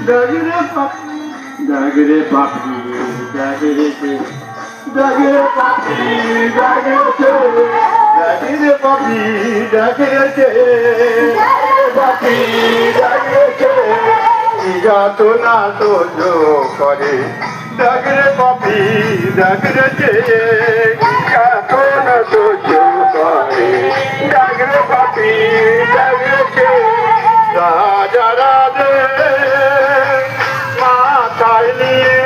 ডাগরে পাপি ডাগরে পাপি ডাগরে ডাগরে পাপি ডাগরে ডাগরে পাপি ডাগরে পাপি ডাগরে যাতো না তো করে ডাগরে পাপি ডাগরে যাতো না তো করে ডাগরে পাপি ডাগরে রাজা রাজে মাথায় নিয়ে